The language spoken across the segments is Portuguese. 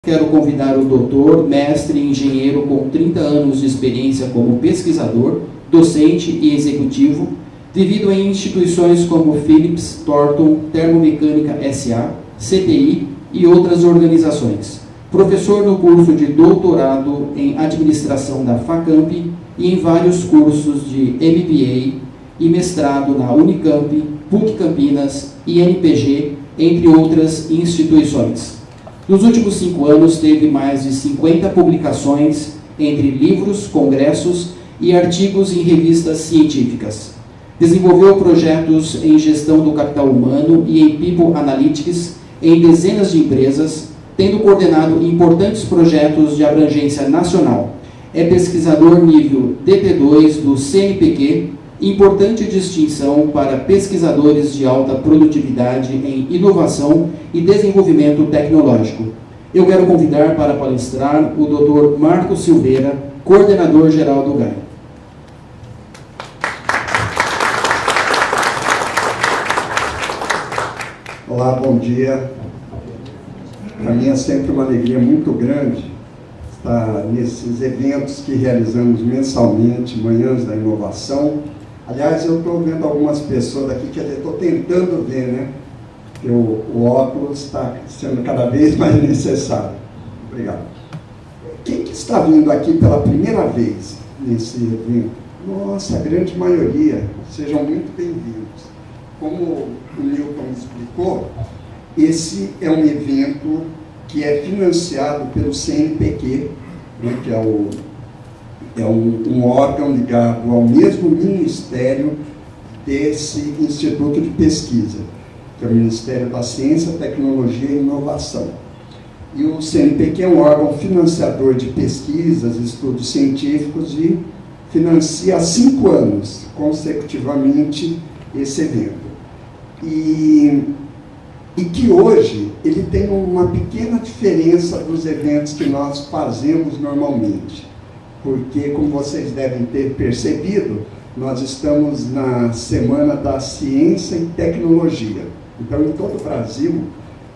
Quero convidar o doutor, mestre e engenheiro com 30 anos de experiência como pesquisador, docente e executivo, vivido em instituições como Philips, Thornton, Termomecânica S.A., CTI e outras organizações. Professor no curso de doutorado em administração da FACAMP e em vários cursos de MBA e mestrado na Unicamp, PUC Campinas, INPG, entre outras instituições. Nos últimos 5 anos, teve mais de 50 publicações entre livros, congressos e artigos em revistas científicas. Desenvolveu projetos em gestão do capital humano e em People Analytics em dezenas de empresas, tendo coordenado importantes projetos de abrangência nacional. É pesquisador nível DP2 do CNPq, importante distinção para pesquisadores de alta produtividade em inovação e desenvolvimento tecnológico. Eu quero convidar para palestrar o Dr. Marcos Silveira, coordenador geral do GAI. Olá, bom dia. Para mim é sempre uma alegria muito grande estar nesses eventos que realizamos mensalmente, Manhãs da Inovação. Aliás, eu estou vendo algumas pessoas aqui, quer dizer, estou tentando ver, né? Porque o óculos está sendo cada vez mais necessário. Obrigado. Quem que está vindo aqui pela primeira vez nesse evento? Nossa, a grande maioria. Sejam muito bem-vindos. Como o Newton explicou, esse é um evento que é financiado pelo CNPq, né, que é um órgão ligado ao mesmo ministério desse Instituto de Pesquisa, que é o Ministério da Ciência, Tecnologia e Inovação. E o CNPq é um órgão financiador de pesquisas, estudos científicos e financia há 5 anos, consecutivamente, esse evento. E que hoje ele tem uma pequena diferença dos eventos que nós fazemos normalmente. Porque, como vocês devem ter percebido, nós estamos na Semana da Ciência e Tecnologia. Então, em todo o Brasil,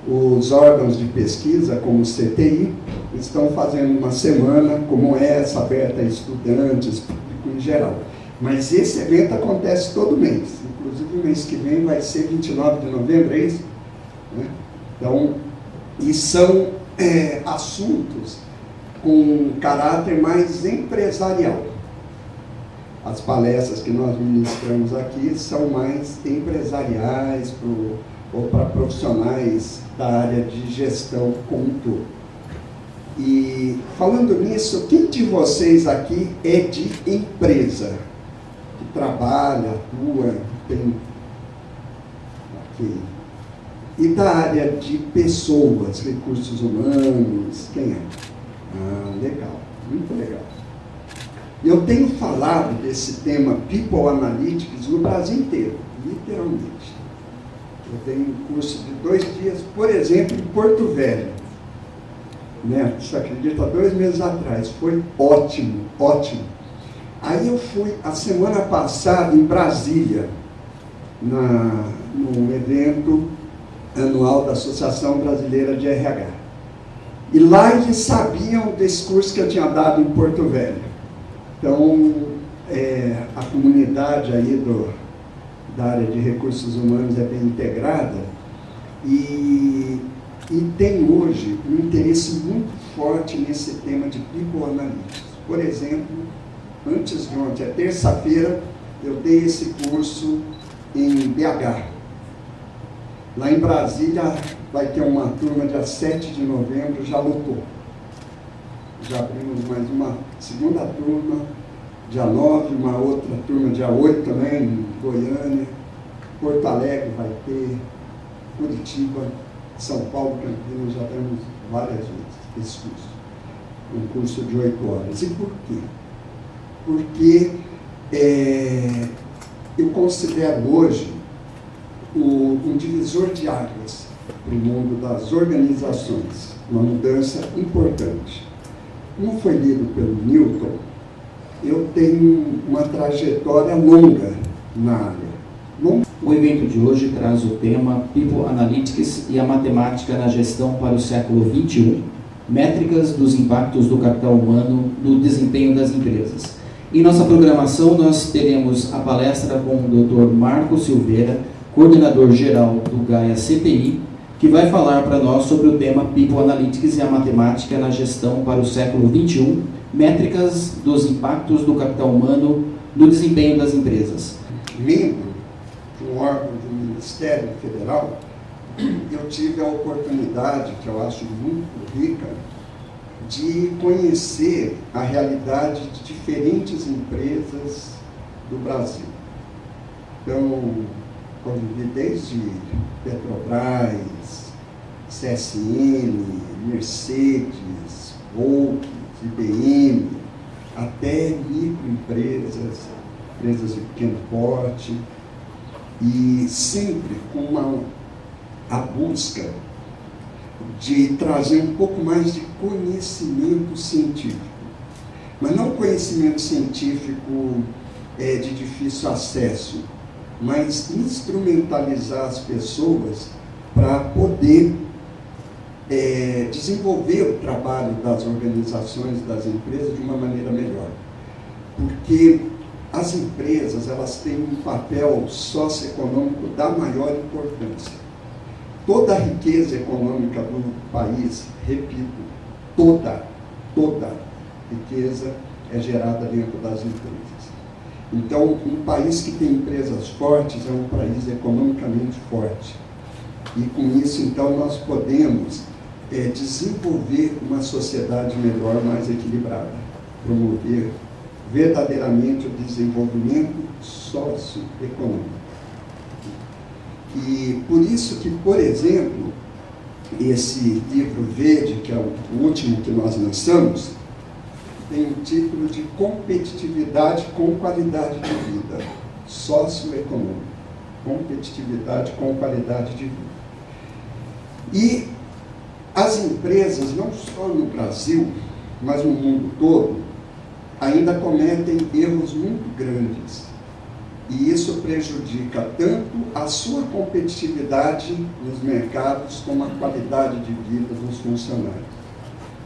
os órgãos de pesquisa, como o CTI, estão fazendo uma semana como essa, aberta a estudantes, público em geral. Mas esse evento acontece todo mês. Inclusive, o mês que vem vai ser 29 de novembro, é isso? Então, e são assuntos com caráter mais empresarial. As palestras que nós ministramos aqui são mais empresariais ou para profissionais da área de gestão como um todo. E falando nisso, quem de vocês aqui é de empresa? Que trabalha, atua, tem... Okay. E da área de pessoas, recursos humanos, quem é? Ah, legal, muito legal. Eu tenho falado desse tema People Analytics no Brasil inteiro, literalmente. Eu tenho um curso de 2 dias, por exemplo, em Porto Velho. Né? Você acredita, 2 meses atrás, foi ótimo, ótimo. Aí eu fui, a semana passada, em Brasília, num evento anual da Associação Brasileira de RH. E lá eles sabiam desse curso que eu tinha dado em Porto Velho. Então, a comunidade aí da área de recursos humanos é bem integrada e tem hoje um interesse muito forte nesse tema de People Analytics. Por exemplo, antes de ontem, terça-feira, eu dei esse curso em BH. Lá em Brasília vai ter uma turma dia 7 de novembro, já lotou. Já abrimos mais uma segunda turma, dia 9, uma outra turma dia 8 também, em Goiânia. Porto Alegre vai ter, Curitiba, São Paulo, Campinas, já temos várias vezes esse curso. Um curso de 8 horas. E por quê? Porque eu considero hoje um divisor de águas para o mundo das organizações, uma mudança importante. Como foi lido pelo Newton, eu tenho uma trajetória longa na área. O evento de hoje traz o tema People Analytics e a matemática na gestão para o século XXI. métricas dos impactos do capital humano no desempenho das empresas. Em nossa programação, nós teremos a palestra com o Dr. Marco Silveira, coordenador geral do Gaia CTI, que vai falar para nós sobre o tema People Analytics e a matemática na gestão para o século XXI, métricas dos impactos do capital humano no desempenho das empresas. Membro de um órgão do Ministério Federal, eu tive a oportunidade, que eu acho muito rica, de conhecer a realidade de diferentes empresas do Brasil. Então, convivi desde Petrobras, CSN, Mercedes, Volks, IBM, até microempresas, empresas de pequeno porte, e sempre com a busca de trazer um pouco mais de conhecimento científico. Mas não conhecimento científico de difícil acesso, mas instrumentalizar as pessoas para poder desenvolver o trabalho das organizações, das empresas de uma maneira melhor. Porque as empresas, elas têm um papel socioeconômico da maior importância. Toda a riqueza econômica do país, repito, toda riqueza é gerada dentro das empresas. Então, um país que tem empresas fortes é um país economicamente forte. E com isso, então, nós podemos desenvolver uma sociedade melhor, mais equilibrada, promover verdadeiramente o desenvolvimento socioeconômico. E por isso que, por exemplo, esse livro verde, que é o último que nós lançamos, tem o título de Competitividade com Qualidade de Vida, socioeconômico. Competitividade com qualidade de vida. E as empresas, não só no Brasil, mas no mundo todo, ainda cometem erros muito grandes. E isso prejudica tanto a sua competitividade nos mercados, como a qualidade de vida dos funcionários.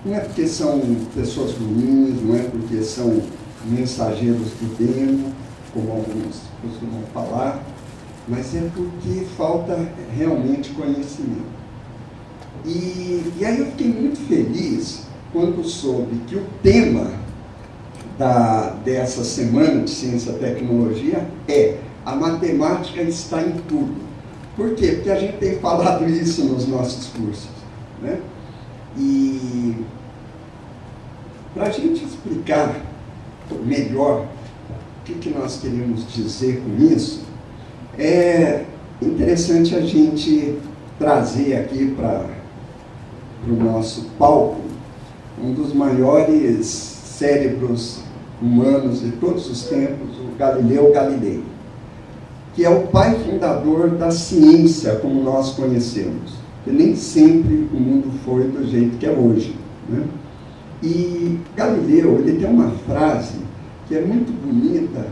Não é porque são pessoas ruins, não é porque são mensageiros do demo, como alguns costumam falar, mas é porque falta realmente conhecimento. E aí eu fiquei muito feliz quando soube que o tema dessa semana de Ciência e Tecnologia é a matemática está em tudo. Por quê? Porque a gente tem falado isso nos nossos cursos, né? E para a gente explicar melhor o que nós queremos dizer com isso, é interessante a gente trazer aqui para o nosso palco um dos maiores cérebros humanos de todos os tempos, o Galileu Galilei, que é o pai fundador da ciência como nós conhecemos, que nem sempre o mundo foi do jeito que é hoje, né? E Galileu, ele tem uma frase que é muito bonita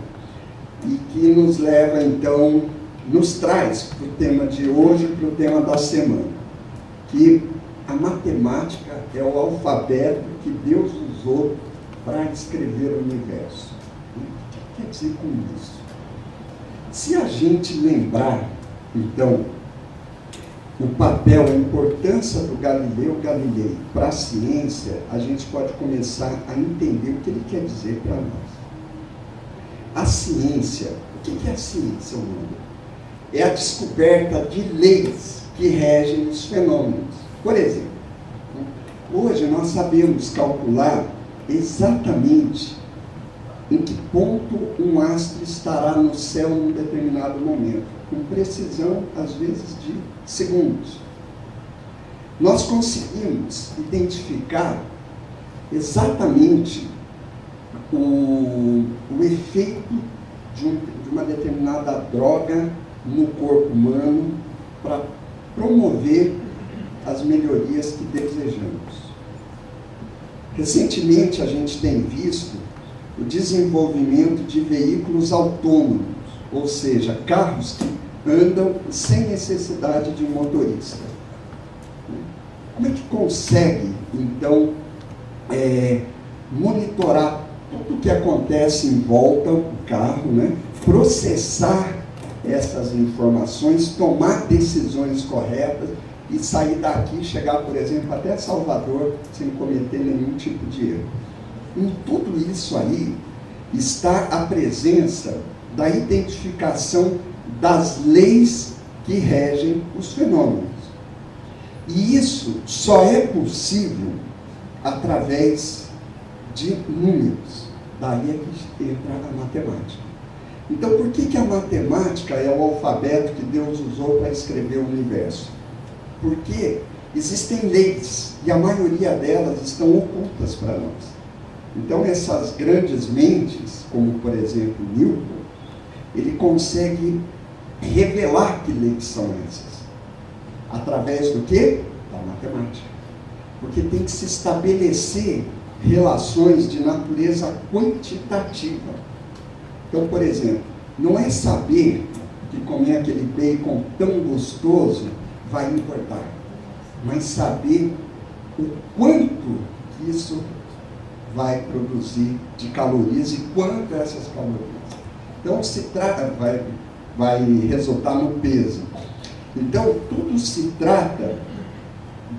e que nos leva, então, nos traz para o tema de hoje, para o tema da semana, que a matemática é o alfabeto que Deus usou para escrever o universo. O que quer dizer com isso? Se a gente lembrar, então, o papel, a importância do Galileu Galilei para a ciência, a gente pode começar a entender o que ele quer dizer para nós. A ciência, o que é a ciência humana? É a descoberta de leis que regem os fenômenos. Por exemplo, hoje nós sabemos calcular exatamente em que ponto um astro estará no céu num determinado momento, com precisão, às vezes, de segundos. Nós conseguimos identificar exatamente o efeito de uma determinada droga no corpo humano para promover as melhorias que desejamos. Recentemente, a gente tem visto o desenvolvimento de veículos autônomos, ou seja, carros que andam sem necessidade de um motorista. Como é que consegue então, monitorar tudo o que acontece em volta do carro, né? Processar essas informações, tomar decisões corretas e sair daqui, chegar, por exemplo, até Salvador, sem cometer nenhum tipo de erro. Em tudo isso aí está a presença da identificação das leis que regem os fenômenos. E isso só é possível através de números. Daí é que entra a matemática. Então, por que a matemática é o alfabeto que Deus usou para escrever o universo? Porque existem leis, e a maioria delas estão ocultas para nós. Então, essas grandes mentes, como, por exemplo, Newton, ele consegue revelar que leis são essas. Através do quê? Da matemática. Porque tem que se estabelecer relações de natureza quantitativa. Então, por exemplo, não é saber que comer aquele bacon tão gostoso vai importar, mas saber o quanto que isso vai produzir de calorias e quanto essas calorias. Então, se trata, vai resultar no peso. Então, tudo se trata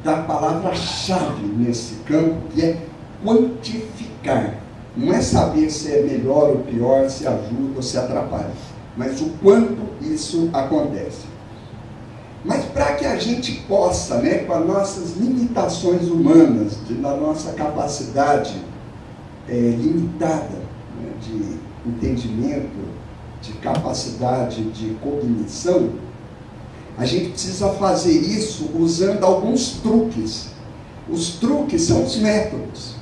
da palavra-chave nesse campo, que é quantificar. Não é saber se é melhor ou pior, se ajuda ou se atrapalha, mas o quanto isso acontece. Mas para que a gente possa, né, com as nossas limitações humanas, da nossa capacidade limitada, né, de entendimento, de capacidade de cognição, a gente precisa fazer isso usando alguns truques. Os truques são os métodos.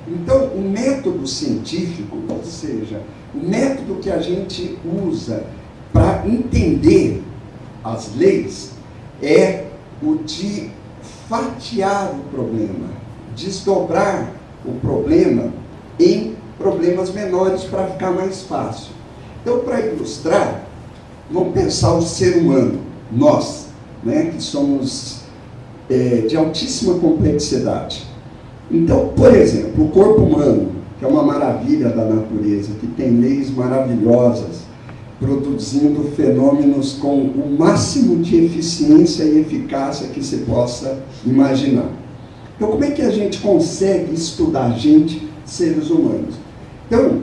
Então, o método científico, ou seja, o método que a gente usa para entender as leis, é o de fatiar o problema, desdobrar o problema em problemas menores para ficar mais fácil. Então, para ilustrar, vamos pensar o ser humano, nós, né, que somos de altíssima complexidade. Então, por exemplo, o corpo humano, que é uma maravilha da natureza, que tem leis maravilhosas, produzindo fenômenos com o máximo de eficiência e eficácia que se possa imaginar. Então, como é que a gente consegue estudar a gente, seres humanos? Então,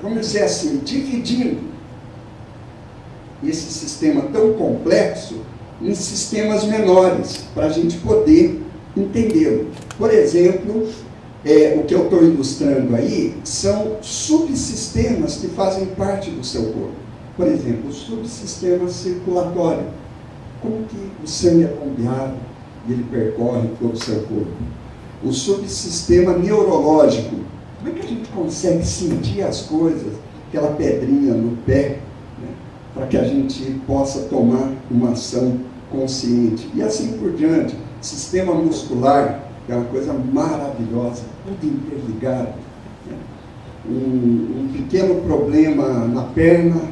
vamos dizer assim, dividindo esse sistema tão complexo em sistemas menores, para a gente poder entendê-lo. Por exemplo, o que eu estou ilustrando aí são subsistemas que fazem parte do seu corpo. Por exemplo, o subsistema circulatório. Como que o sangue é bombeado e ele percorre todo o seu corpo? O subsistema neurológico. Como é que a gente consegue sentir as coisas, aquela pedrinha no pé, né, para que a gente possa tomar uma ação consciente? E assim por diante. Sistema muscular, que é uma coisa maravilhosa, tudo interligado. Né? Um pequeno problema na perna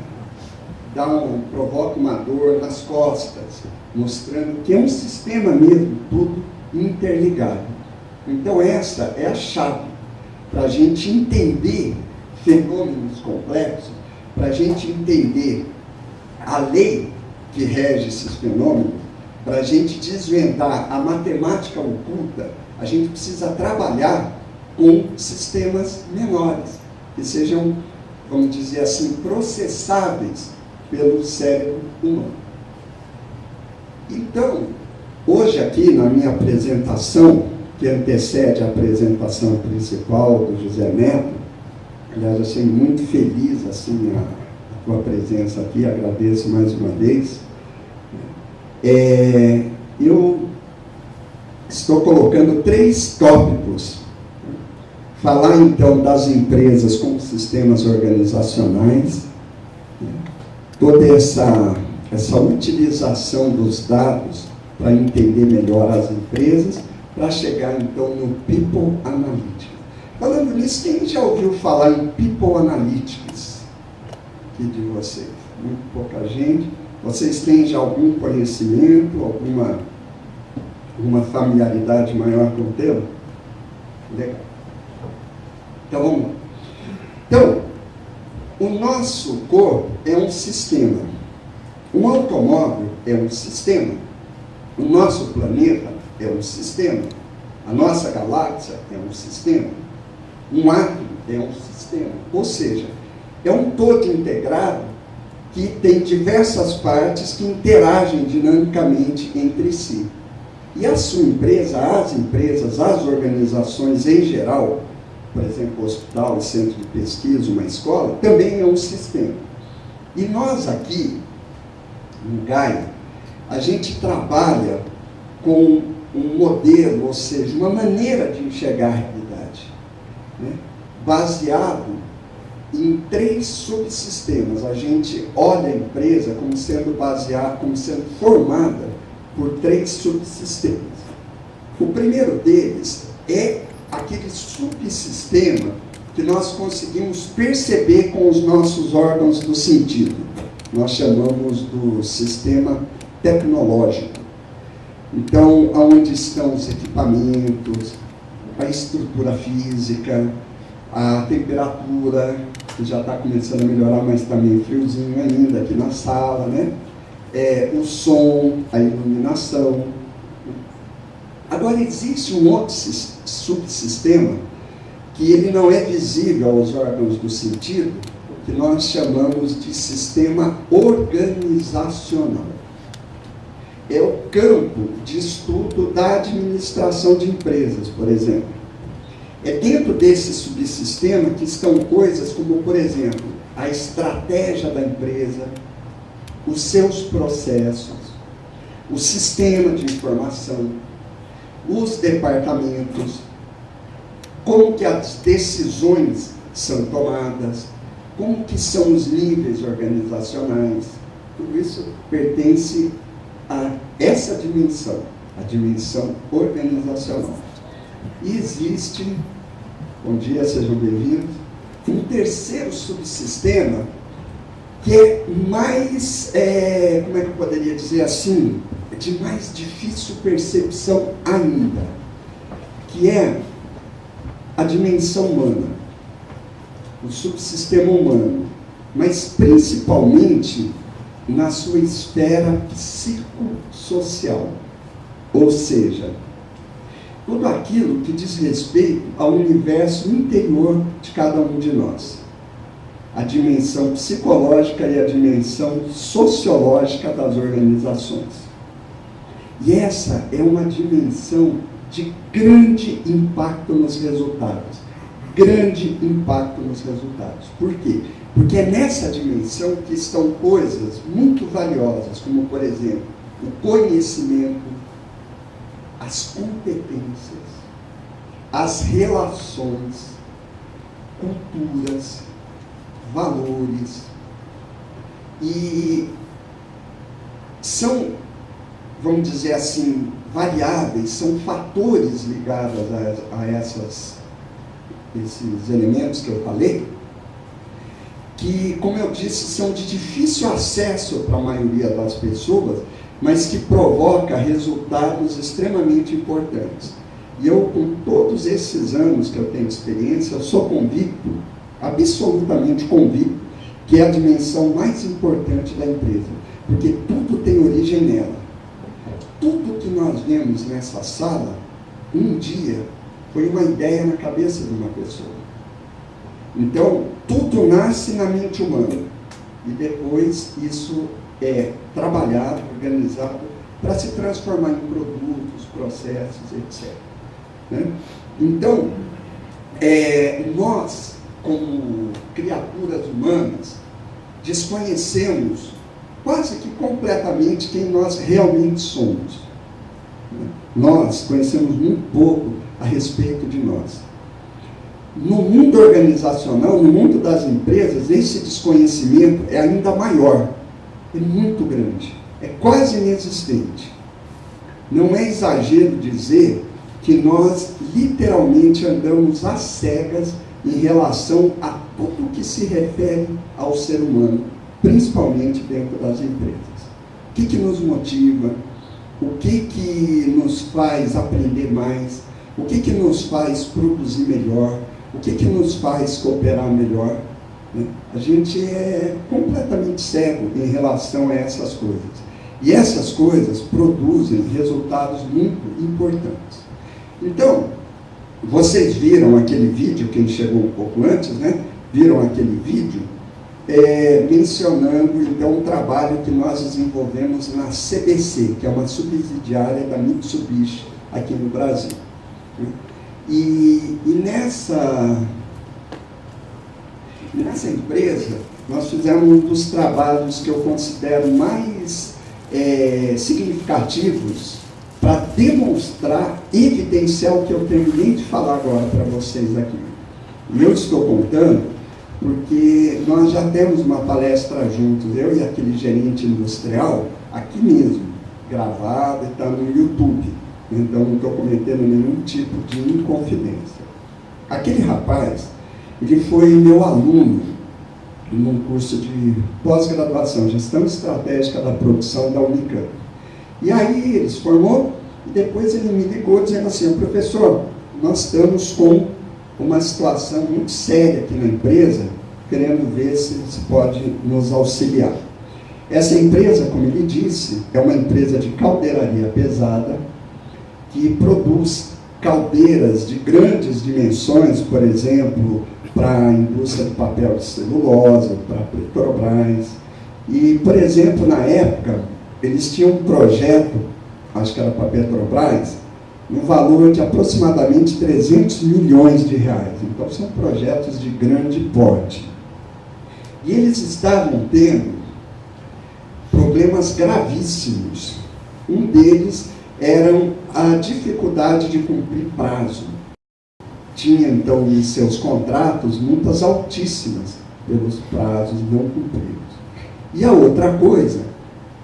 provoca uma dor nas costas, mostrando que é um sistema mesmo, tudo interligado. Então essa é a chave para a gente entender fenômenos complexos, para a gente entender a lei que rege esses fenômenos. Para a gente desvendar a matemática oculta, a gente precisa trabalhar com sistemas menores, que sejam, vamos dizer assim, processáveis pelo cérebro humano. Então, hoje aqui na minha apresentação, que antecede a apresentação principal do José Neto, aliás, eu sou muito feliz assim, a tua presença aqui, agradeço mais uma vez. Eu estou colocando 3 tópicos. Falar então das empresas como sistemas organizacionais, toda essa utilização dos dados para entender melhor as empresas, para chegar então no People Analytics. Falando nisso, quem já ouviu falar em People Analytics aqui de vocês? Muito pouca gente. Vocês têm já algum conhecimento, alguma uma familiaridade maior com o tema? Legal. Então, vamos lá. Então, o nosso corpo é um sistema. Um automóvel é um sistema. O nosso planeta é um sistema. A nossa galáxia é um sistema. Um átomo é um sistema. Ou seja, é um todo integrado que tem diversas partes que interagem dinamicamente entre si. E a sua empresa, as empresas, as organizações em geral, por exemplo, hospital, centro de pesquisa, uma escola, também é um sistema. E nós aqui, no Gaia, a gente trabalha com um modelo, ou seja, uma maneira de enxergar a realidade, né? Baseado em 3 subsistemas. A gente olha a empresa como sendo baseada, como sendo formada por 3 subsistemas. O primeiro deles é aquele subsistema que nós conseguimos perceber com os nossos órgãos do sentido. Nós chamamos do sistema tecnológico. Então, aonde estão os equipamentos, a estrutura física, a temperatura, que já está começando a melhorar, mas está meio friozinho ainda aqui na sala, né? O som, a iluminação. Agora, existe um outro subsistema que ele não é visível aos órgãos do sentido, que nós chamamos de sistema organizacional. É o campo de estudo da administração de empresas, por exemplo. É dentro desse subsistema que estão coisas como, por exemplo, a estratégia da empresa, os seus processos, o sistema de informação, os departamentos, como que as decisões são tomadas, como que são os níveis organizacionais. Tudo isso pertence a essa dimensão, a dimensão organizacional. E existe, bom dia, sejam bem-vindos, um terceiro subsistema que é mais, como é que eu poderia dizer assim, de mais difícil percepção ainda, que é a dimensão humana, o subsistema humano, mas principalmente na sua esfera psicossocial, ou seja, tudo aquilo que diz respeito ao universo interior de cada um de nós. A dimensão psicológica e a dimensão sociológica das organizações. E essa é uma dimensão de grande impacto nos resultados. Grande impacto nos resultados. Por quê? Porque é nessa dimensão que estão coisas muito valiosas, como, por exemplo, o conhecimento, as competências, as relações, culturas, valores, e são, vamos dizer assim, variáveis, são fatores ligados a esses elementos que eu falei, que, como eu disse, são de difícil acesso para a maioria das pessoas, mas que provoca resultados extremamente importantes. E eu, com todos esses anos que eu tenho de experiência, eu sou convicto, absolutamente convicto, que é a dimensão mais importante da empresa, porque tudo tem origem nela. Tudo que nós vemos nessa sala, um dia, foi uma ideia na cabeça de uma pessoa. Então, tudo nasce na mente humana, e depois isso é trabalhado, organizado, para se transformar em produtos, processos, etc. Né? Então, nós, como criaturas humanas, desconhecemos quase que completamente quem nós realmente somos. Nós conhecemos muito pouco a respeito de nós. No mundo organizacional, no mundo das empresas, esse desconhecimento é ainda maior, é muito grande, é quase inexistente. Não é exagero dizer que nós literalmente andamos às cegas em relação a tudo que se refere ao ser humano, principalmente dentro das empresas. O que nos motiva? o que nos faz aprender mais, o que nos faz produzir melhor, o que nos faz cooperar melhor, né? A gente é completamente cego em relação a essas coisas. E essas coisas produzem resultados muito importantes. Então, vocês viram aquele vídeo, quem chegou um pouco antes, né? Viram aquele vídeo mencionando, então, um trabalho que nós desenvolvemos na CBC, que é uma subsidiária da Mitsubishi aqui no Brasil. E nessa empresa, nós fizemos um dos trabalhos que eu considero mais significativos para demonstrar, evidenciar o que eu terminei de falar agora para vocês aqui. E eu estou contando porque nós já temos uma palestra juntos, eu e aquele gerente industrial, aqui mesmo, gravada e está no YouTube. Então não estou cometendo nenhum tipo de inconfidência. Aquele rapaz, ele foi meu aluno num curso de pós-graduação, Gestão Estratégica da Produção da Unicamp. E aí ele se formou e depois ele me ligou dizendo assim: professor, nós estamos com uma situação muito séria aqui na empresa, querendo ver se pode nos auxiliar. Essa empresa, como ele disse, é uma empresa de caldeiraria pesada, que produz caldeiras de grandes dimensões, por exemplo, para a indústria de papel de celulose, para a Petrobras. E, por exemplo, na época, eles tinham um projeto, acho que era para a Petrobras, no valor de aproximadamente 300 milhões de reais. Então, são projetos de grande porte. E eles estavam tendo problemas gravíssimos. Um deles era a dificuldade de cumprir prazo. Tinha, então, em seus contratos multas altíssimas pelos prazos não cumpridos. E a outra coisa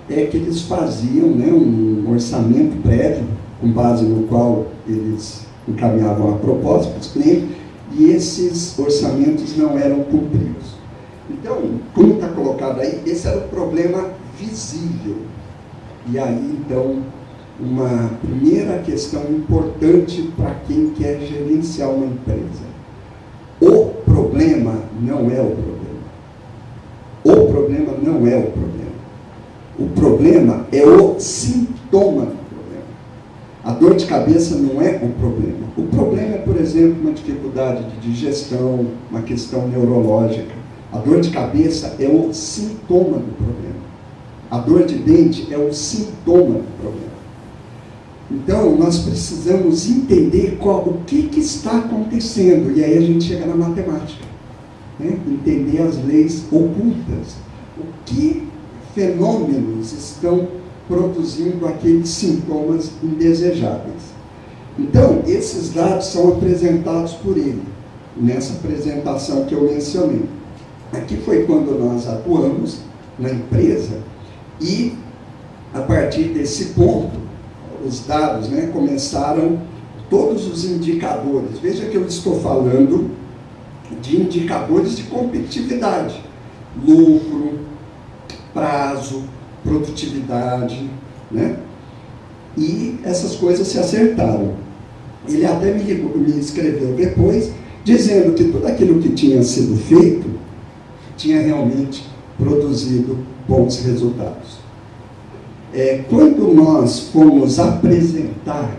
é que eles faziam, né, um orçamento prévio, com base no qual eles encaminhavam a proposta para os clientes, e esses orçamentos não eram cumpridos. Então, como está colocado aí, esse era o problema visível. E aí, então, uma primeira questão importante para quem quer gerenciar uma empresa. O problema não é o problema. O problema não é o problema. O problema é o sintoma do problema. A dor de cabeça não é o problema. O problema é, por exemplo, uma dificuldade de digestão, uma questão neurológica. A dor de cabeça é o sintoma do problema. A dor de dente é o sintoma do problema. Então, nós precisamos entender o que está acontecendo. E aí a gente chega na matemática, né? Entender as leis ocultas. O que fenômenos estão produzindo aqueles sintomas indesejáveis. Então, esses dados são apresentados por ele, nessa apresentação que eu mencionei. Aqui foi quando nós atuamos na empresa e, a partir desse ponto, os dados, né, começaram todos os indicadores. Veja que eu estou falando de indicadores de competitividade, lucro, prazo, produtividade, né? E essas coisas se acertaram. Ele até me escreveu depois, dizendo que tudo aquilo que tinha sido feito tinha realmente produzido bons resultados. Quando nós fomos apresentar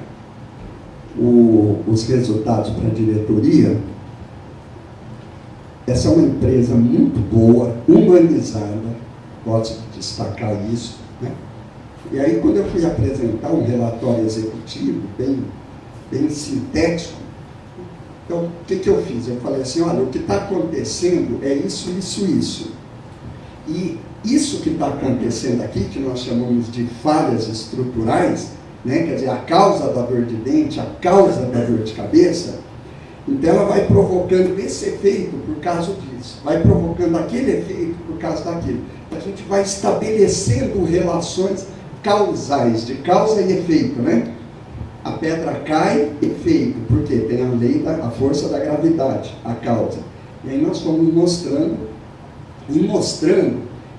os resultados para a diretoria, essa é uma empresa muito boa, humanizada, gosto de destacar isso, né? E aí, quando eu fui apresentar um relatório executivo, bem sintético, então, o que eu fiz? Eu falei assim: olha, o que está acontecendo é isso, isso, isso. E isso que está acontecendo aqui, que nós chamamos de falhas estruturais, né? Quer dizer, a causa da dor de dente, a causa da dor de cabeça, então ela vai provocando esse efeito por causa disso, vai provocando aquele efeito por causa daquilo. A gente vai estabelecendo relações causais, de causa e efeito, né? A pedra cai, efeito, porque tem a lei a força da gravidade, a causa. E aí nós fomos mostrando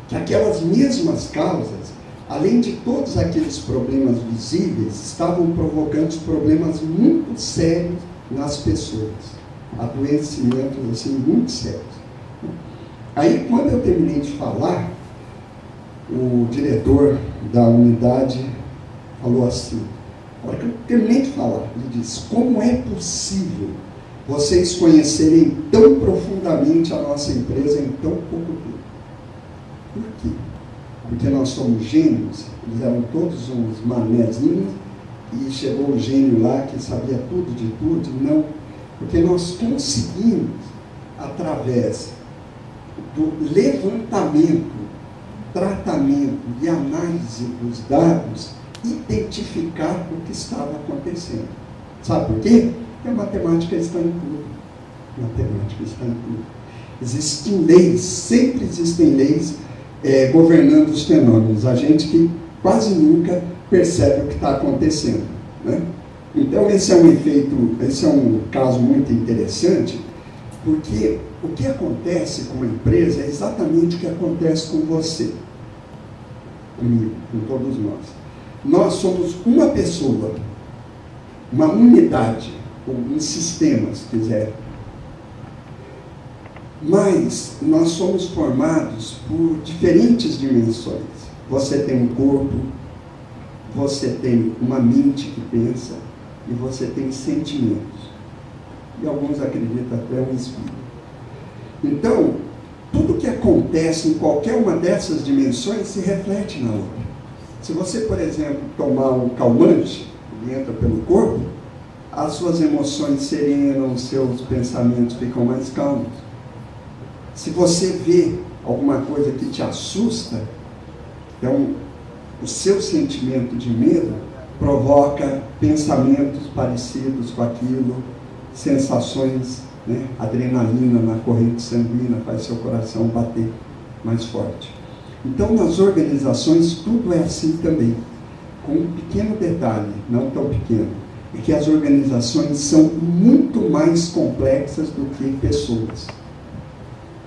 que aquelas mesmas causas além de todos aqueles problemas visíveis, estavam provocando problemas muito sérios nas pessoas, adoecimentos assim, muito sérios. Aí, quando eu terminei de falar, o diretor da unidade falou assim, na hora que eu terminei de falar, ele disse: como é possível vocês conhecerem tão profundamente a nossa empresa em tão pouco tempo? Por quê? Porque nós somos gênios, eles eram todos uns manezinhos, e chegou o gênio lá que sabia tudo de tudo? Não, porque nós conseguimos, através do levantamento, tratamento e análise dos dados, identificar o que estava acontecendo. Sabe por quê? Porque a matemática está em tudo. A matemática está em tudo. Existem leis, sempre existem leis governando os fenômenos. A gente que quase nunca percebe o que está acontecendo, né? Então, esse é um efeito, esse é um caso muito interessante, porque o que acontece com a empresa é exatamente o que acontece com você, comigo, com todos nós. Nós somos uma pessoa, uma unidade, ou um sistema, se quiser. Mas nós somos formados por diferentes dimensões. Você tem um corpo, você tem uma mente que pensa, e você tem sentimentos. E alguns acreditam até um espírito. Então, tudo que acontece em qualquer uma dessas dimensões se reflete na outra. Se você, por exemplo, tomar um calmante, ele entra pelo corpo, as suas emoções serenam, os seus pensamentos ficam mais calmos. Se você vê alguma coisa que te assusta, então o seu sentimento de medo provoca pensamentos parecidos com aquilo, sensações, né? Adrenalina na corrente sanguínea faz seu coração bater mais forte. Então, nas organizações, tudo é assim também, com um pequeno detalhe, não tão pequeno, é que as organizações são muito mais complexas do que pessoas.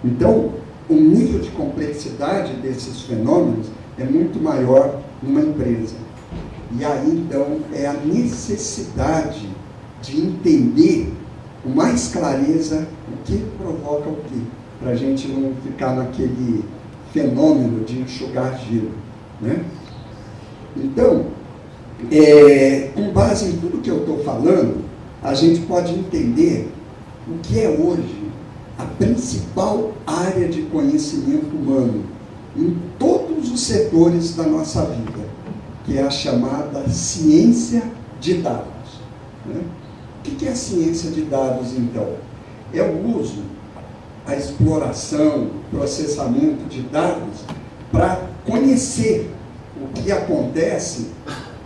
Então, o nível de complexidade desses fenômenos é muito maior numa empresa. E aí, então, é a necessidade de entender com mais clareza o que provoca o quê, para a gente não ficar naquele fenômeno de enxugar gelo, né? Então, com base em tudo que eu estou falando, a gente pode entender o que é hoje a principal área de conhecimento humano em todos os setores da nossa vida, que é a chamada ciência de dados, né? O que é a ciência de dados, então? É o uso, a exploração, processamento de dados para conhecer o que acontece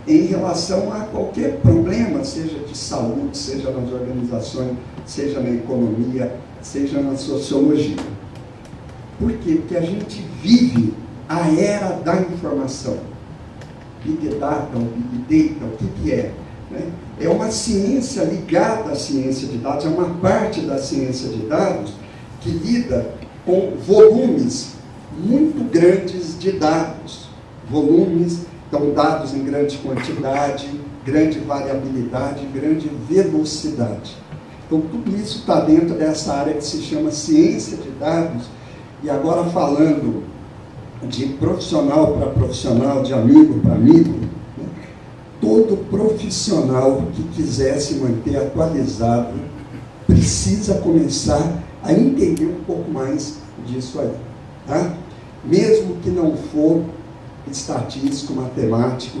em relação a qualquer problema, seja de saúde, seja nas organizações, seja na economia, seja na sociologia. Por quê? Porque a gente vive a era da informação. Big Data, ou Big Data, o que é? Né? É uma ciência ligada à ciência de dados, é uma parte da ciência de dados que lida com volumes muito grandes de dados. Volumes, então dados em grande quantidade, grande variabilidade, grande velocidade. Então tudo isso está dentro dessa área que se chama ciência de dados. E agora falando de profissional para profissional, de amigo para amigo, né? Todo profissional que quiser se manter atualizado precisa começar a entender um pouco mais disso aí, tá? Mesmo que não for estatístico, matemático,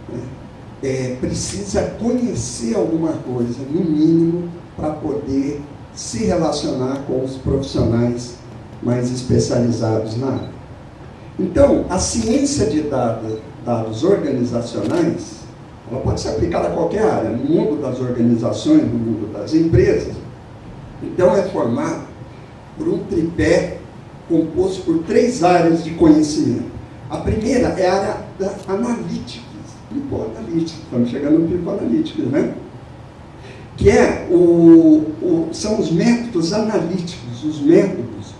né? Precisa conhecer alguma coisa, no mínimo, para poder se relacionar com os profissionais mais especializados na área. Então, a ciência de dados organizacionais, ela pode ser aplicada a qualquer área, no mundo das organizações, no mundo das empresas. Então, é formado por um tripé composto por 3 áreas de conhecimento. A primeira é a área da analítica, estamos chegando no People Analytics, né? Que são os métodos analíticos, os métodos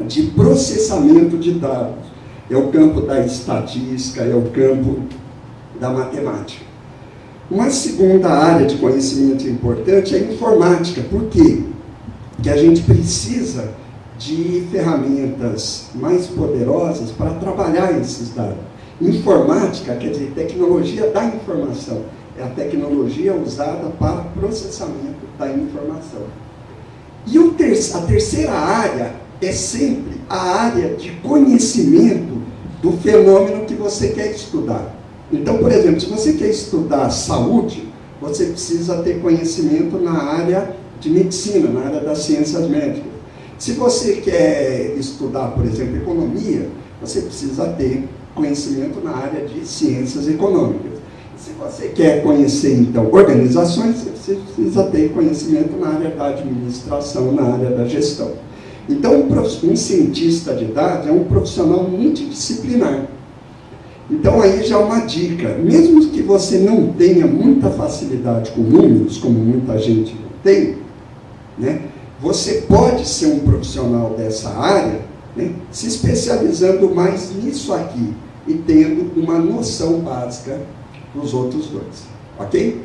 de processamento de dados. é o campo da estatística, é o campo da matemática. Uma segunda área de conhecimento importante é a informática. Por quê? Porque a gente precisa de ferramentas mais poderosas para trabalhar esses dados. Informática quer dizer tecnologia da informação. É a tecnologia usada para processamento da informação. E a terceira área é sempre a área de conhecimento do fenômeno que você quer estudar. Então, por exemplo, se você quer estudar saúde, você precisa ter conhecimento na área de medicina, na área das ciências médicas. Se você quer estudar, por exemplo, economia, você precisa ter conhecimento na área de ciências econômicas. Se você quer conhecer, então, organizações, você precisa ter conhecimento na área da administração, na área da gestão. Então, um cientista de dados é um profissional multidisciplinar. Então, aí já uma dica. Mesmo que você não tenha muita facilidade com números, como muita gente tem, né, você pode ser um profissional dessa área, né, se especializando mais nisso aqui e tendo uma noção básica dos outros dois, ok?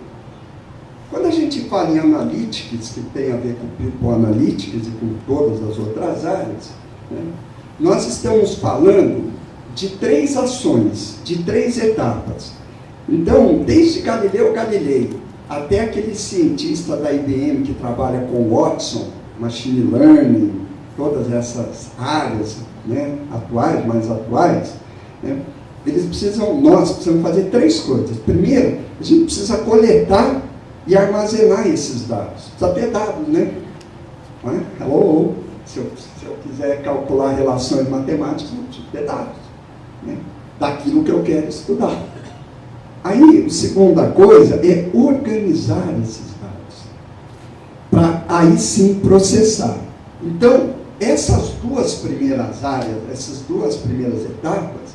Quando a gente fala em Analytics, que tem a ver com People Analytics e com todas as outras áreas, né, nós estamos falando de 3 ações, de 3 etapas. Então, desde Galileu Galilei até aquele cientista da IBM que trabalha com Watson, Machine Learning, todas essas áreas, né, atuais, mais atuais, né, nós precisamos fazer 3 coisas. Primeiro, a gente precisa coletar e armazenar esses dados. Precisa ter dados, né? Hello. Se eu quiser calcular relações matemáticas, eu preciso ter dados, né, daquilo que eu quero estudar. Aí, a segunda coisa é organizar esses dados, para aí sim processar. Então, essas 2 primeiras áreas, essas 2 primeiras etapas,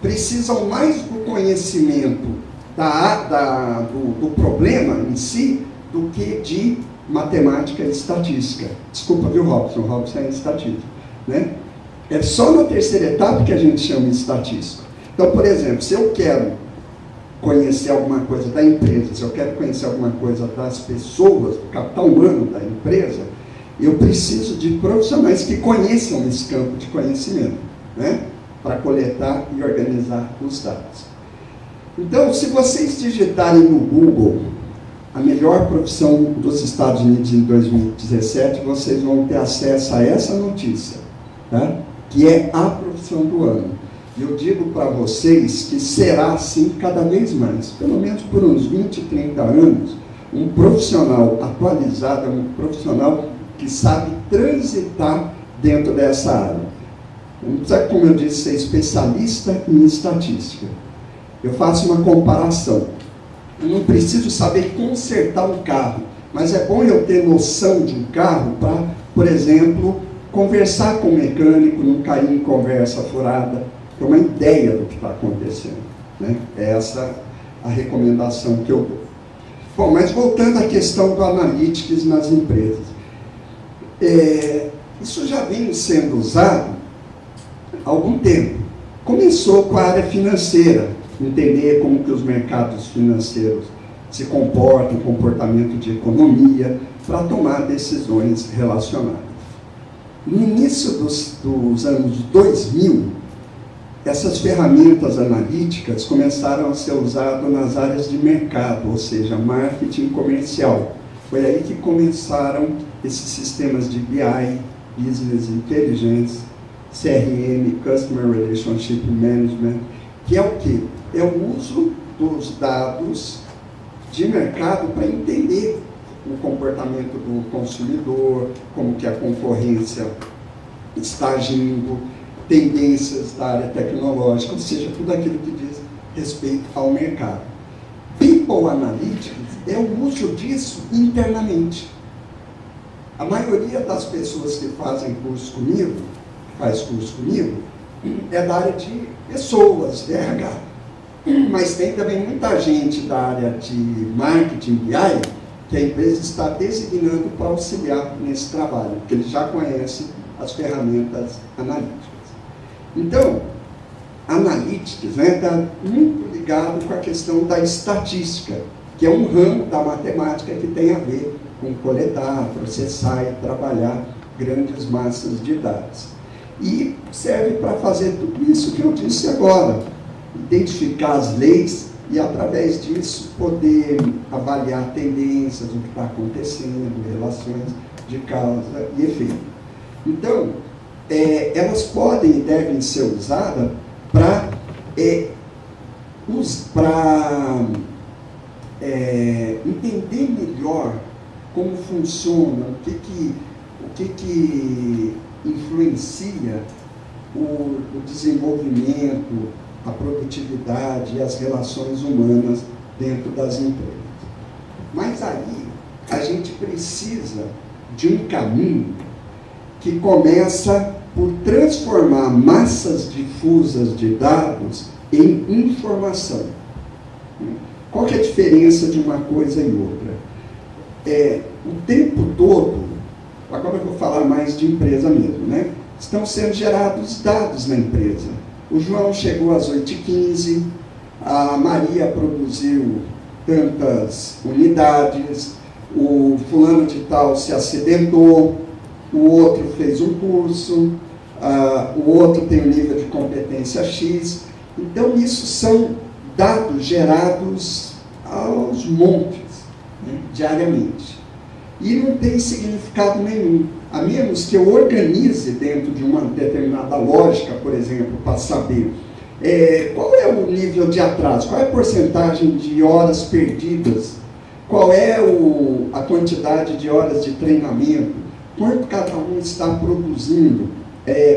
precisam mais do conhecimento do problema em si, do que de matemática e estatística. Desculpa, viu, Robson? O Robson é estatístico, né? É só na terceira etapa que a gente chama de estatístico. Então, por exemplo, se eu quero conhecer alguma coisa da empresa, se eu quero conhecer alguma coisa das pessoas, do capital humano da empresa, eu preciso de profissionais que conheçam esse campo de conhecimento, né, para coletar e organizar os dados. Então, se vocês digitarem no Google a melhor profissão dos Estados Unidos em 2017, vocês vão ter acesso a essa notícia, tá? Que é a profissão do ano. E eu digo para vocês que será assim cada vez mais, pelo menos por uns 20, 30 anos, um profissional atualizado, um profissional que sabe transitar dentro dessa área. Não precisa, como eu disse, ser especialista em estatística. Eu faço uma comparação. Eu não preciso saber consertar um carro, mas é bom eu ter noção de um carro para, por exemplo, conversar com o mecânico, não cair em conversa furada, ter uma ideia do que está acontecendo, né? É essa a recomendação que eu dou. Bom, mas voltando à questão do Analytics nas empresas. Isso já vem sendo usado há algum tempo. Começou com a área financeira, entender como que os mercados financeiros se comportam, comportamento de economia, para tomar decisões relacionadas. No início dos anos 2000, essas ferramentas analíticas começaram a ser usadas nas áreas de mercado, ou seja, marketing comercial. Foi aí que começaram esses sistemas de BI, Business Intelligence, CRM, Customer Relationship Management, que é o quê? É o uso dos dados de mercado para entender o comportamento do consumidor, como que a concorrência está agindo, tendências da área tecnológica, ou seja, tudo aquilo que diz respeito ao mercado. People Analytics é o uso disso internamente. A maioria das pessoas que fazem curso comigo, é da área de pessoas, de RH. Mas tem também muita gente da área de marketing, BI, que a empresa está designando para auxiliar nesse trabalho, porque eles já conhecem as ferramentas analíticas. Então, Analytics está muito ligado com a questão da estatística, que é um ramo da matemática que tem a ver com coletar, processar e trabalhar grandes massas de dados. E serve para fazer tudo isso que eu disse agora, identificar as leis e, através disso, poder avaliar tendências, o que está acontecendo, relações de causa e efeito. Então, elas podem e devem ser usadas para entender melhor como funciona, o que influencia o desenvolvimento, a produtividade e as relações humanas dentro das empresas. Mas aí a gente precisa de um caminho que começa por transformar massas difusas de dados em informação. Qual que é a diferença de uma coisa e outra? O tempo todo, agora eu vou falar mais de empresa mesmo, né? Estão sendo gerados dados na empresa. O João chegou às 8h15, a Maria produziu tantas unidades, o fulano de tal se acidentou, o outro fez um curso, o outro tem um nível de competência X. Então, isso são dados gerados aos montes, né, diariamente. E não tem significado nenhum, a menos que eu organize dentro de uma determinada lógica, por exemplo, para saber qual é o nível de atraso, qual é a porcentagem de horas perdidas, qual é a quantidade de horas de treinamento, quanto cada um está produzindo,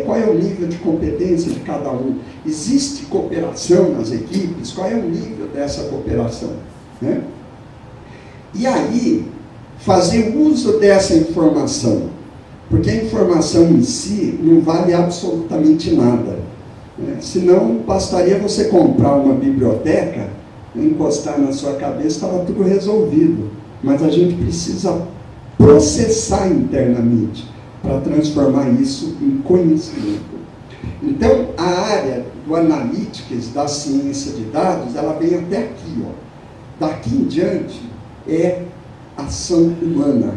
qual é o nível de competência de cada um, existe cooperação nas equipes, qual é o nível dessa cooperação, né? E aí, fazer uso dessa informação, porque a informação em si não vale absolutamente nada, né? Senão, bastaria você comprar uma biblioteca, encostar na sua cabeça, estava tudo resolvido. Mas a gente precisa processar internamente para transformar isso em conhecimento. Então, a área do Analytics, da ciência de dados, ela vem até aqui, ó. Daqui em diante é ação humana.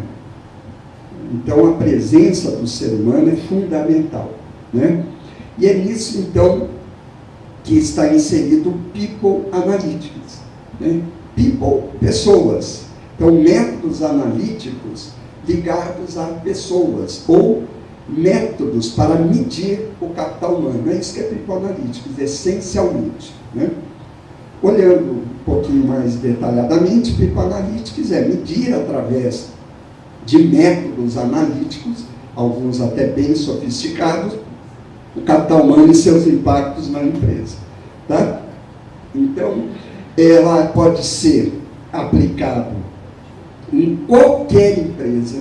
Então, a presença do ser humano é fundamental, né? E é nisso, então, que está inserido o People Analytics, né? People, pessoas. Então, métodos analíticos ligados a pessoas, ou métodos para medir o capital humano. É isso que é People Analytics, essencialmente, né? Olhando um pouquinho mais detalhadamente, People Analytics é medir através de métodos analíticos, alguns até bem sofisticados, o capital humano e seus impactos na empresa, tá? Então, ela pode ser aplicada em qualquer empresa,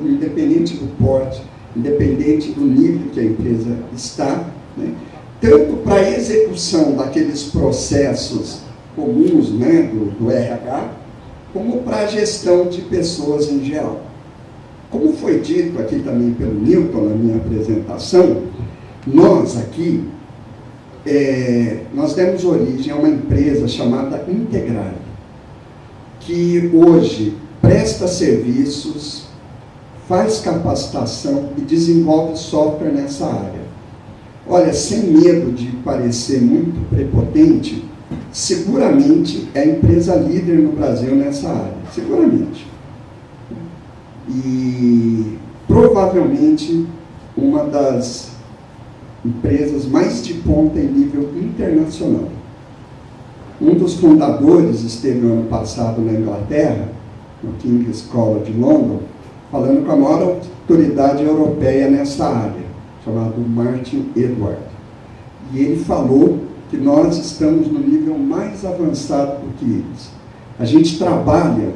independente do porte, independente do nível que a empresa está, né? Tanto para a execução daqueles processos comuns, né, do RH, como para a gestão de pessoas em geral. Como foi dito aqui também pelo Newton na minha apresentação, nós aqui, nós demos origem a uma empresa chamada Integrare, que hoje presta serviços, faz capacitação e desenvolve software nessa área. Olha, sem medo de parecer muito prepotente, seguramente é a empresa líder no Brasil nessa área, seguramente. E provavelmente uma das empresas mais de ponta em nível internacional. Um dos fundadores esteve no ano passado na Inglaterra, no King's College de London, falando com a maior autoridade europeia nessa área, chamado Martin Edward. E ele falou que nós estamos no nível mais avançado do que eles. A gente trabalha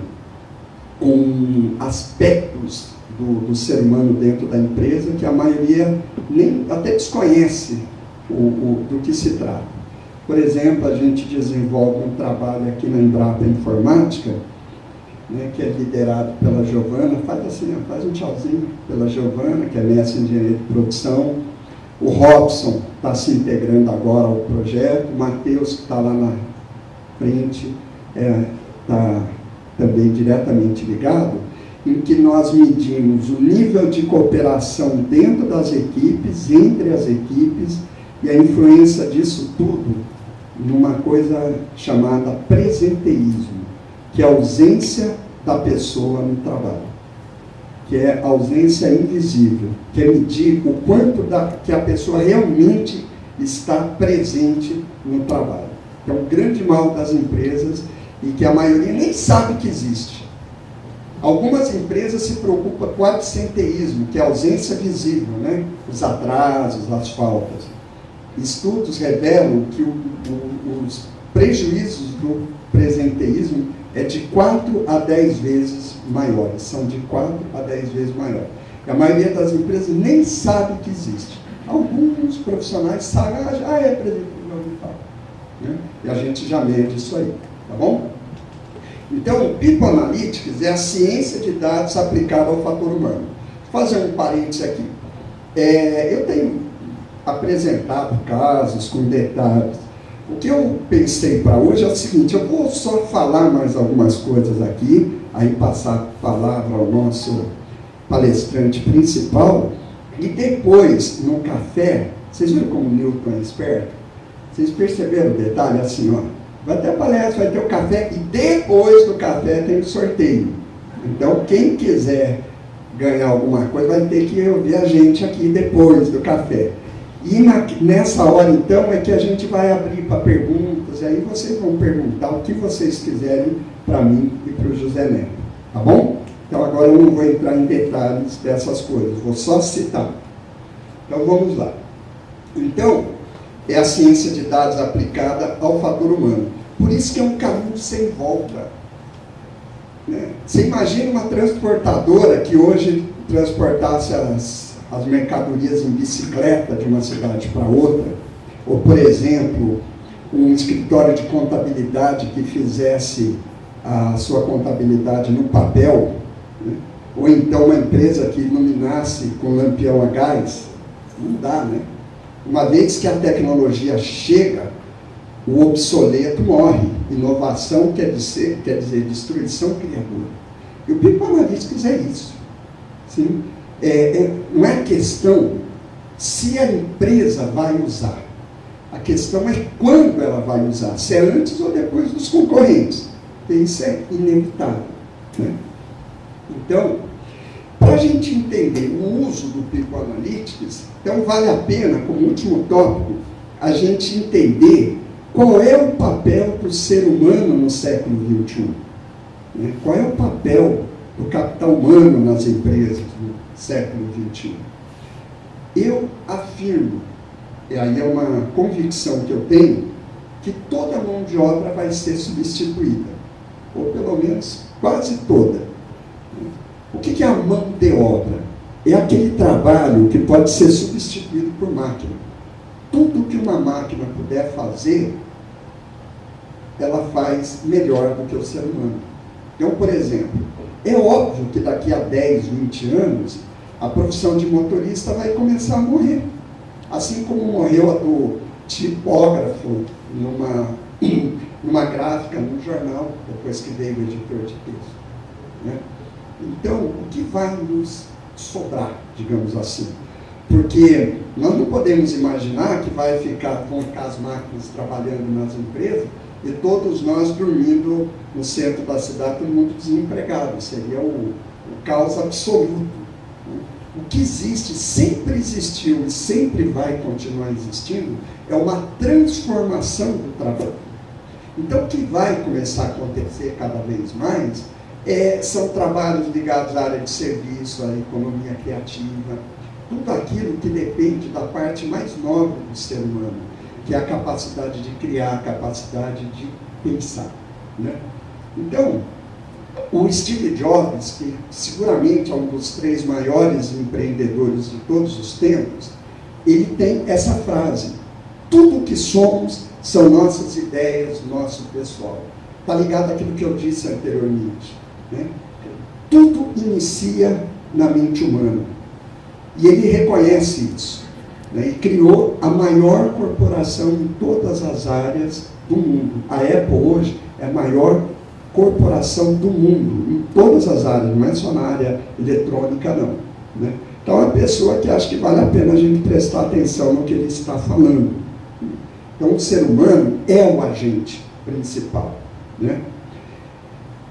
com aspectos do ser humano dentro da empresa que a maioria nem até desconhece do que se trata. Por exemplo, a gente desenvolve um trabalho aqui na Embrapa Informática, né, que é liderado pela Giovana, faz assim, faz um tchauzinho, pela Giovana, que é mestre em engenharia de produção. O Robson está se integrando agora ao projeto, o Matheus, que está lá na frente, está também diretamente ligado, em que nós medimos o nível de cooperação dentro das equipes, entre as equipes, e a influência disso tudo numa coisa chamada presenteísmo, que é a ausência da pessoa no trabalho, que é a ausência invisível, que é medir o quanto que a pessoa realmente está presente no trabalho. Que é um grande mal das empresas e que a maioria nem sabe que existe. Algumas empresas se preocupam com o absenteísmo, que é a ausência visível, né? Os atrasos, as faltas. Estudos revelam que os prejuízos do presenteísmo é de 4 a 10 vezes maiores, são de 4 a 10 vezes maiores. E a maioria das empresas nem sabe que existe. Alguns profissionais sabem, é presenteísmo, né? E a gente já mede isso aí, tá bom? Então, o People Analytics é a ciência de dados aplicada ao fator humano. Vou fazer um parênteses aqui. Eu tenho apresentado casos com detalhes. O que eu pensei para hoje é o seguinte: eu vou só falar mais algumas coisas aqui, aí passar a palavra ao nosso palestrante principal, e depois, no café, vocês viram como o Newton é esperto? Vocês perceberam o detalhe assim, ó? Vai ter a palestra, vai ter o café, e depois do café tem o sorteio. Então, quem quiser ganhar alguma coisa vai ter que ouvir a gente aqui depois do café. E nessa hora, então, é que a gente vai abrir para perguntas, e aí vocês vão perguntar o que vocês quiserem para mim e para o José Neto, tá bom? Então, agora eu não vou entrar em detalhes dessas coisas, vou só citar. Então, vamos lá. Então, é a ciência de dados aplicada ao fator humano. Por isso que é um caminho sem volta. Né? Você imagina uma transportadora que hoje transportasse as mercadorias em bicicleta de uma cidade para outra, ou, por exemplo, um escritório de contabilidade que fizesse a sua contabilidade no papel, né? Ou então uma empresa que iluminasse com lampião a gás. Não dá, né? Uma vez que a tecnologia chega, o obsoleto morre. Inovação quer dizer destruição criadora. E o People Analytics é isso. Sim? Não é questão se a empresa vai usar. A questão é quando ela vai usar. Se é antes ou depois dos concorrentes. E isso é inevitável. Né? Então, para a gente entender o uso do People Analytics, então vale a pena, como último tópico, a gente entender qual é o papel do ser humano no século XXI. Né? Qual é o papel do capital humano nas empresas no século XXI? Eu afirmo, e aí é uma convicção que eu tenho, que toda mão de obra vai ser substituída, ou pelo menos quase toda. O que é a mão de obra? É aquele trabalho que pode ser substituído por máquina. Tudo que uma máquina puder fazer, ela faz melhor do que o ser humano. Então, por exemplo, é óbvio que daqui a 10, 20 anos, a profissão de motorista vai começar a morrer. Assim como morreu a do tipógrafo numa gráfica, num jornal, depois que veio o editor de texto. Né? Então, o que vai nos sobrar, digamos assim? Porque nós não podemos imaginar que vai ficar com as máquinas trabalhando nas empresas e todos nós dormindo no centro da cidade, todo mundo desempregado. Seria o caos absoluto. O que existe, sempre existiu e sempre vai continuar existindo, é uma transformação do trabalho. Então, o que vai começar a acontecer cada vez mais são trabalhos ligados à área de serviço, à economia criativa, tudo aquilo que depende da parte mais nobre do ser humano, que é a capacidade de criar, a capacidade de pensar. Né? Então, o Steve Jobs, que seguramente é um dos 3 maiores empreendedores de todos os tempos, ele tem essa frase: tudo o que somos são nossas ideias, nosso pessoal. Está ligado àquilo que eu disse anteriormente. Né? Tudo inicia na mente humana. E ele reconhece isso. né, e criou a maior corporação em todas as áreas do mundo. A Apple hoje é a maior corporação do mundo, em todas as áreas, não é só na área eletrônica, não. Né? Então, é uma pessoa que acha que vale a pena a gente prestar atenção no que ele está falando. Então, o ser humano é o agente principal. Né?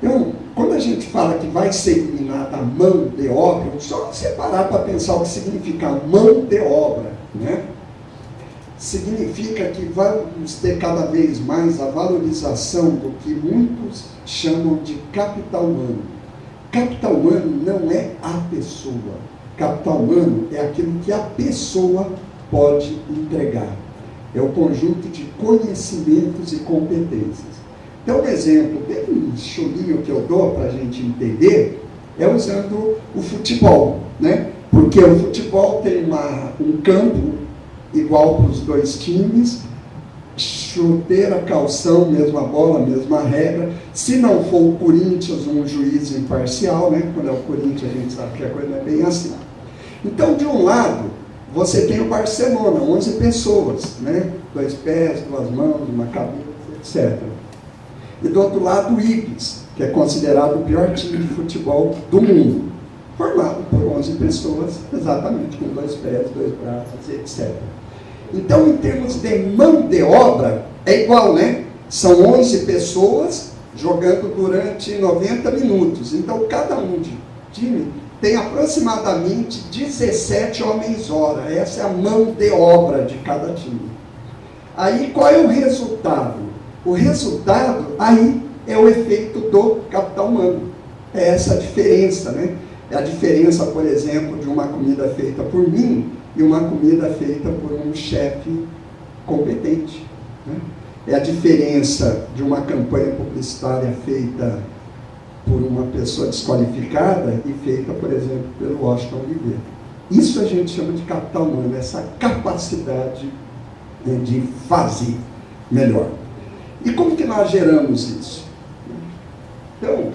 Então, quando a gente fala que vai ser eliminada a mão de obra, só você parar para pensar o que significa mão de obra, né? Significa que vamos ter cada vez mais a valorização do que muitos chamam de capital humano. Capital humano não é a pessoa. Capital humano é aquilo que a pessoa pode entregar. É o conjunto de conhecimentos e competências. Então, um exemplo bem chulinho que eu dou para a gente entender é usando o futebol, né? Porque o futebol tem um campo igual para os dois times, chuteira, calção, mesma bola, mesma regra. Se não for o Corinthians, um juiz imparcial, né? Quando é o Corinthians, a gente sabe que a coisa é bem assim. Então, de um lado, você tem o Barcelona, 11 pessoas, né? 2 pés, 2 mãos, uma cabeça, etc. E do outro lado, o Ibis, que é considerado o pior time de futebol do mundo, formado por 11 pessoas, exatamente, com 2 pés, 2 braços, etc. Então, em termos de mão de obra, é igual, né? São 11 pessoas jogando durante 90 minutos. Então, cada um de time tem aproximadamente 17 homens-hora. Essa é a mão de obra de cada time. Aí, qual é o resultado? O resultado, aí, é o efeito do capital humano. É essa a diferença, né? É a diferença, por exemplo, de uma comida feita por mim e uma comida feita por um chefe competente. Né? É a diferença de uma campanha publicitária feita por uma pessoa desqualificada e feita, por exemplo, pelo Washington Oliveira. Isso a gente chama de capital humano, essa capacidade, né, de fazer melhor. E como que nós geramos isso? Então,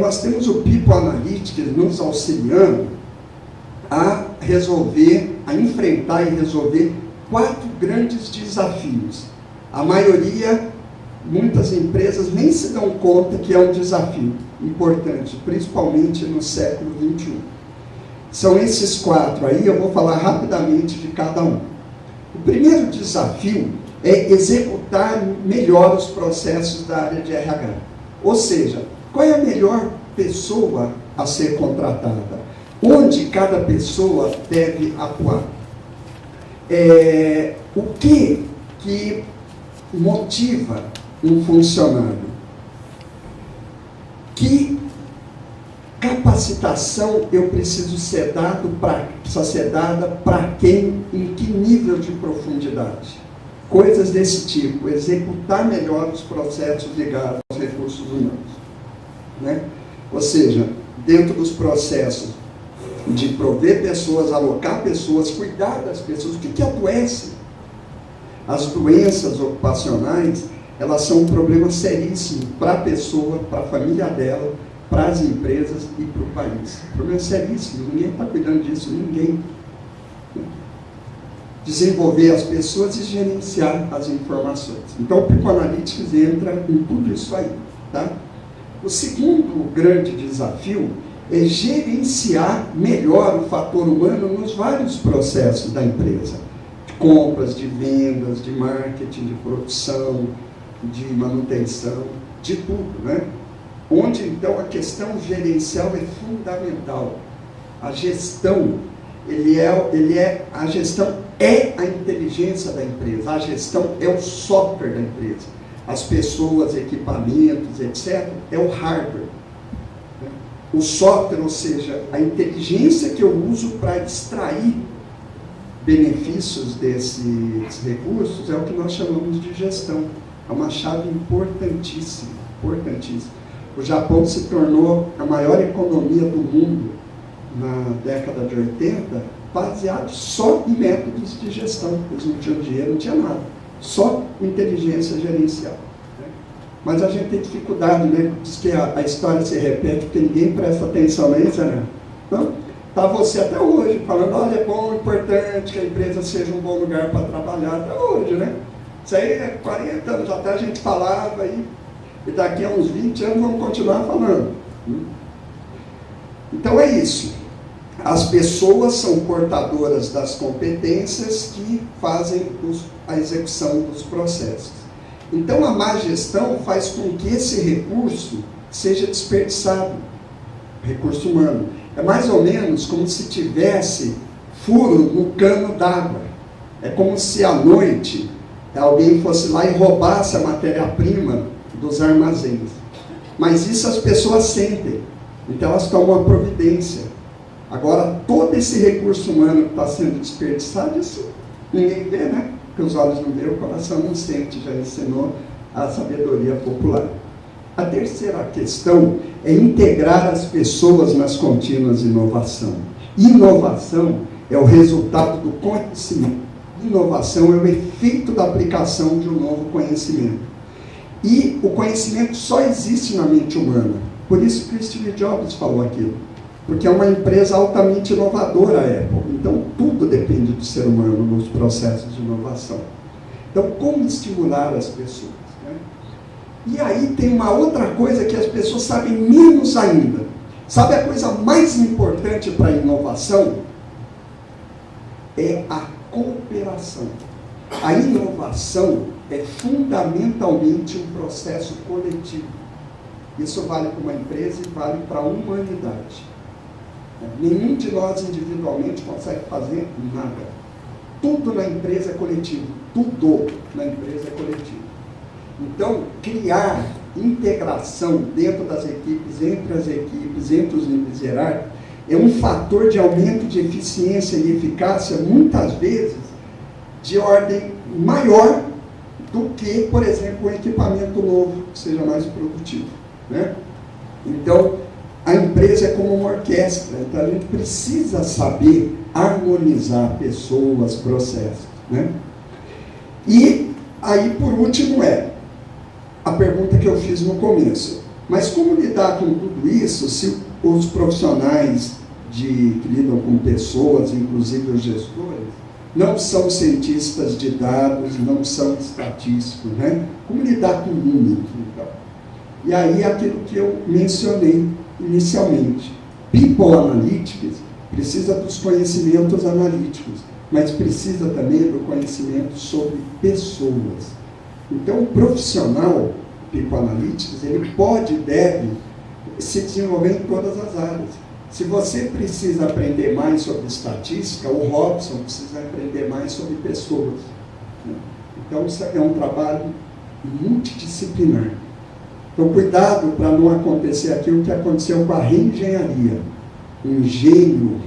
nós temos o People Analytics nos auxiliando a resolver, a enfrentar e resolver 4 grandes desafios. A maioria, muitas empresas nem se dão conta que é um desafio importante, principalmente no século XXI. São esses 4 aí, eu vou falar rapidamente de cada um. O primeiro desafio é executar melhor os processos da área de RH. Ou seja, qual é a melhor pessoa a ser contratada? Onde cada pessoa deve atuar? O que motiva um funcionário? Que capacitação eu preciso ser precisa ser dada para quem, em que nível de profundidade? Coisas desse tipo, executar melhor os processos ligados aos recursos humanos. Né? Ou seja, dentro dos processos de prover pessoas, alocar pessoas, cuidar das pessoas, o que adoece? As doenças ocupacionais, elas são um problema seríssimo para a pessoa, para a família dela, para as empresas e para o país. Problema seríssimo, ninguém está cuidando disso, ninguém. Desenvolver as pessoas e gerenciar as informações. Então, o People Analytics entra em tudo isso aí. Tá? O segundo grande desafio é gerenciar melhor o fator humano nos vários processos da empresa. De compras, de vendas, de marketing, de produção, de manutenção, de tudo, né? Onde, então, a questão gerencial é fundamental. A gestão, a gestão é a inteligência da empresa, a gestão é o software da empresa. As pessoas, equipamentos, etc., é o hardware. O software, ou seja, a inteligência que eu uso para extrair benefícios desses recursos, é o que nós chamamos de gestão. É uma chave importantíssima, importantíssima. O Japão se tornou a maior economia do mundo na década de 80, baseado só em métodos de gestão. Eles não tinham dinheiro, não tinha nada. Só inteligência gerencial. Né? Mas a gente tem dificuldade, né? Diz que a história se repete porque ninguém presta atenção nisso, né? Então, Está você até hoje falando, olha, é bom, importante que a empresa seja um bom lugar para trabalhar, até hoje, né? Isso aí é 40 anos até a gente falava e daqui a uns 20 anos vamos continuar falando. Então é isso. As pessoas são portadoras das competências que fazem a execução dos processos. Então a má gestão faz com que esse recurso seja desperdiçado, recurso humano. É mais ou menos como se tivesse furo no cano d'água. É como se à noite alguém fosse lá e roubasse a matéria-prima dos armazéns. Mas isso as pessoas sentem, então elas tomam a providência. Agora, todo esse recurso humano que está sendo desperdiçado, isso ninguém vê, né? Porque os olhos não veem, o coração não sente, já ensinou a sabedoria popular. A terceira questão é integrar as pessoas nas contínuas inovação. Inovação é o resultado do conhecimento. Inovação é o efeito da aplicação de um novo conhecimento. E o conhecimento só existe na mente humana. Por isso que Steve Jobs falou aquilo. Porque é uma empresa altamente inovadora, a Apple. Então, tudo depende do ser humano nos processos de inovação. Então, como estimular as pessoas? Né? E aí tem uma outra coisa que as pessoas sabem menos ainda. Sabe a coisa mais importante para a inovação? É a cooperação. A inovação é fundamentalmente um processo coletivo. Isso vale para uma empresa e vale para a humanidade. Nenhum de nós individualmente consegue fazer nada. Tudo na empresa é coletivo. Tudo na empresa é coletivo. Então, criar integração dentro das equipes, entre os níveis hierárquicos, é um fator de aumento de eficiência e eficácia, muitas vezes, de ordem maior do que, por exemplo, um equipamento novo que seja mais produtivo. Né? Então, a empresa é como uma orquestra, então a gente precisa saber harmonizar pessoas, processos. Né? E aí, por último, a pergunta que eu fiz no começo. Mas como lidar com tudo isso se os profissionais que lidam com pessoas, inclusive os gestores, não são cientistas de dados, não são estatísticos, né? Como lidar com números, então? E aí, aquilo que eu mencionei inicialmente. People Analytics precisa dos conhecimentos analíticos, mas precisa também do conhecimento sobre pessoas. Então, o profissional People Analytics, ele pode e deve se desenvolver em todas as áreas. Se você precisa aprender mais sobre estatística, o Robson precisa aprender mais sobre pessoas. Então, isso é um trabalho multidisciplinar. Então, cuidado para não acontecer aquilo que aconteceu com a reengenharia. Um gênio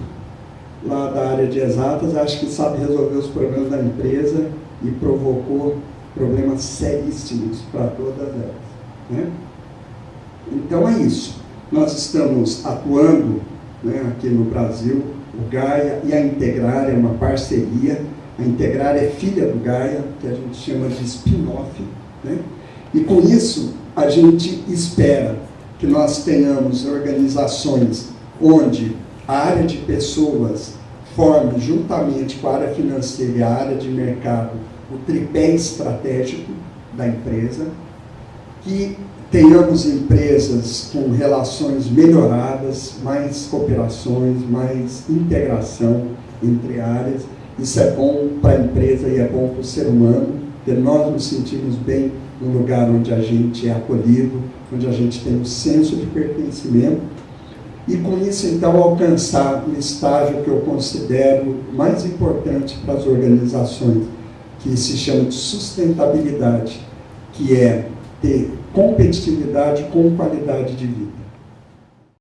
lá da área de exatas, acho que sabe resolver os problemas da empresa e provocou problemas seríssimos para todas elas. Né? Então, é isso. Nós estamos atuando, né, aqui no Brasil, o Gaia e a Integrar é uma parceria. A Integrar é filha do Gaia, que a gente chama de spin-off. Né? E com isso, a gente espera que nós tenhamos organizações onde a área de pessoas forme, juntamente com a área financeira e a área de mercado, o tripé estratégico da empresa, que tenhamos empresas com relações melhoradas, mais cooperações, mais integração entre áreas. Isso é bom para a empresa e é bom para o ser humano, porque nós nos sentimos bem num lugar onde a gente é acolhido, onde a gente tem um senso de pertencimento, e com isso, então, alcançar um estágio que eu considero mais importante para as organizações, que se chama de sustentabilidade, que é ter competitividade com qualidade de vida.